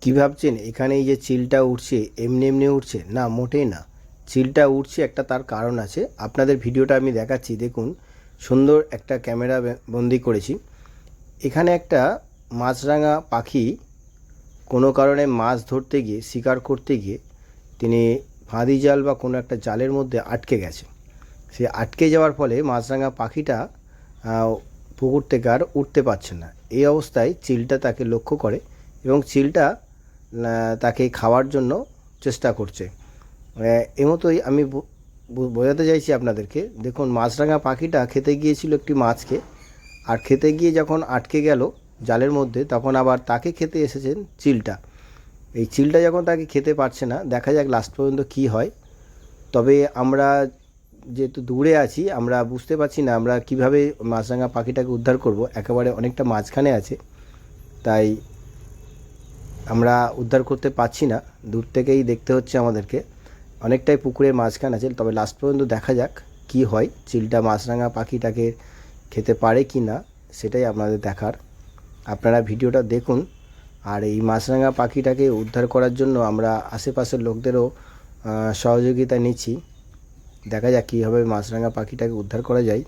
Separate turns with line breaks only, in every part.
কি ভাবছেন এখানে এই যে চিলটা উঠছে এমনি এমনি উঠছে না, মোটেই না। চিলটা উঠছে একটা তার কারণ আছে। আপনাদের ভিডিওটা আমি দেখাচ্ছি, দেখুন। সুন্দর একটা ক্যামেরা বন্দি করেছি। এখানে একটা মাছরাঙা পাখি কোনো কারণে মাছ ধরতে গিয়ে, শিকার করতে গিয়ে তিনি ফাঁদি জাল বা কোনো একটা জালের মধ্যে আটকে গেছে। সে আটকে যাওয়ার ফলে মাছরাঙা পাখিটা পুকুর থেকে আর উঠতে পারছে না। এই অবস্থায় চিলটা তাকে লক্ষ্য করে এবং চিলটা তাকে খাওয়ার জন্য চেষ্টা করছে। এই মতোই আমি বোঝাতে চাইছি আপনাদেরকে। দেখুন, মাছরাঙা পাখিটা খেতে গিয়েছিল একটি মাছকে, আর খেতে গিয়ে যখন আটকে গেল জালের মধ্যে, তখন আবার তাকে খেতে এসেছেন চিলটা। এই চিলটা যখন তাকে খেতে পারছে না, দেখা যাক লাস্ট পর্যন্ত কী হয়। তবে আমরা যেহেতু দূরে আছি, আমরা বুঝতে পারছি না আমরা কিভাবে মাছরাঙা পাখিটাকে উদ্ধার করব। একেবারে অনেকটা মাঝখানে আছে, তাই আমরা উদ্ধার করতে পারছি না। দূর থেকেই দেখতে হচ্ছে আমাদেরকে। অনেকটাই পুকুরের মাঝখান আছে, তবে লাস্ট পর্যন্ত দেখা যাক কি হয়। চিলটা মাছরাঙা পাখিটাকে খেতে পারে কি না, সেটাই আপনাদের দেখার। আপনারা ভিডিওটা দেখুন। আর এই মাছরাঙা পাখিটাকে উদ্ধার করার জন্য আমরা আশেপাশের লোকদেরও সহযোগিতা নিচ্ছি। দেখা যাক কীভাবে মাছরাঙা পাখিটাকে উদ্ধার করা যায়।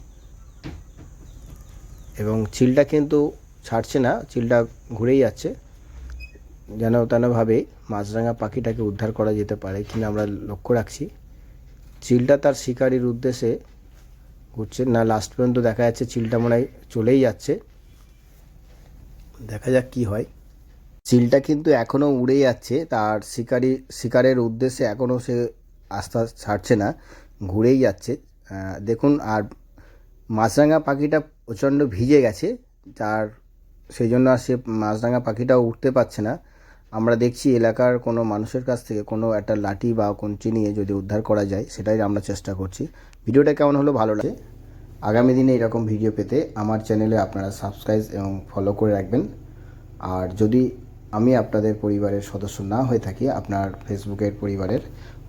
এবং চিলটা কিন্তু ছাড়ছে না, চিলটা ঘুরেই যাচ্ছে। যেন তেনভাবে মাছরাঙা পাখিটাকে উদ্ধার করা যেতে পারে কিনা আমরা লক্ষ্য রাখছি। চিলটা তার শিকারির উদ্দেশ্যে ঘুরছে না, লাস্ট পর্যন্ত দেখা যাচ্ছে চিলটা মনে হয় চলেই যাচ্ছে। দেখা যাক কি হয়। চিলটা কিন্তু এখনও উড়ে যাচ্ছে, তার শিকারের উদ্দেশ্যে এখনও সে আস্থা ছাড়ছে না, ঘুরেই যাচ্ছে। দেখুন, আর মাছরাঙা পাখিটা প্রচণ্ড ভিজে গেছে, তার সেই জন্য আর সে মাছরাঙা পাখিটাও উঠতে পারছে না। আমরা দেখছি এলাকার কোনো মানুষের কাছ থেকে কোনো একটা লাঠি বা কঞ্চি নিয়ে যদি উদ্ধার করা যায়, সেটাই আমরা চেষ্টা করছি। ভিডিওটা কেমন হলো ভালো লাগে। আগামী দিনে এরকম ভিডিও পেতে আমার চ্যানেলে আপনারা সাবস্ক্রাইব এবং ফলো করে রাখবেন। আর যদি আমি আপনাদের পরিবারের সদস্য না হয়ে থাকি, আপনার ফেসবুকের পরিবারের,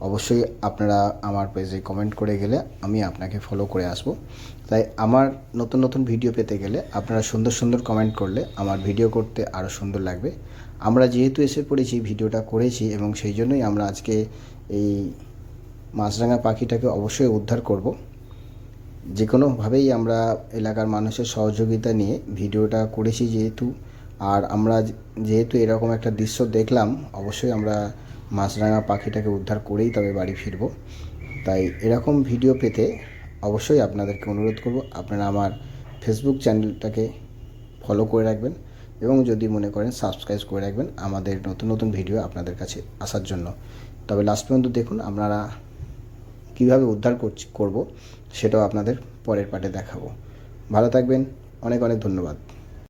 অবশ্যই আপনারা আমার পেজে কমেন্ট করে গেলে আমি আপনাকে ফলো করে আসব। তাই আমার নতুন নতুন ভিডিও পেতে গেলে আপনারা সুন্দর সুন্দর কমেন্ট করলে আমার ভিডিও করতে আরও সুন্দর লাগবে। আমরা যেহেতু এসে পড়েছি, ভিডিওটা করেছি, এবং সেই জন্যই আমরা আজকে এই মাছরাঙা পাখিটাকে অবশ্যই উদ্ধার করব। যে কোনোভাবেই আমরা এলাকার মানুষের সহযোগিতা নিয়ে ভিডিওটা করেছি যেহেতু, আর আমরা যেহেতু এরকম একটা দৃশ্য দেখলাম, অবশ্যই আমরা মাছরাঙা পাখিটাকে উদ্ধার করেই তবে বাড়ি ফিরব। তাই এরকম ভিডিও পেতে অবশ্যই আপনাদেরকে অনুরোধ করব আপনারা আমার ফেসবুক চ্যানেলটাকে ফলো করে রাখবেন, এবং যদি মনে করেন সাবস্ক্রাইব করে রাখবেন আমাদের নতুন নতুন ভিডিও আপনাদের কাছে আসার জন্য। তবে লাস্ট পর্যন্ত দেখুন আমরা কীভাবে উদ্ধার করব, সেটাও আপনাদের পরের পার্টে দেখাবো। ভালো থাকবেন, অনেক অনেক ধন্যবাদ।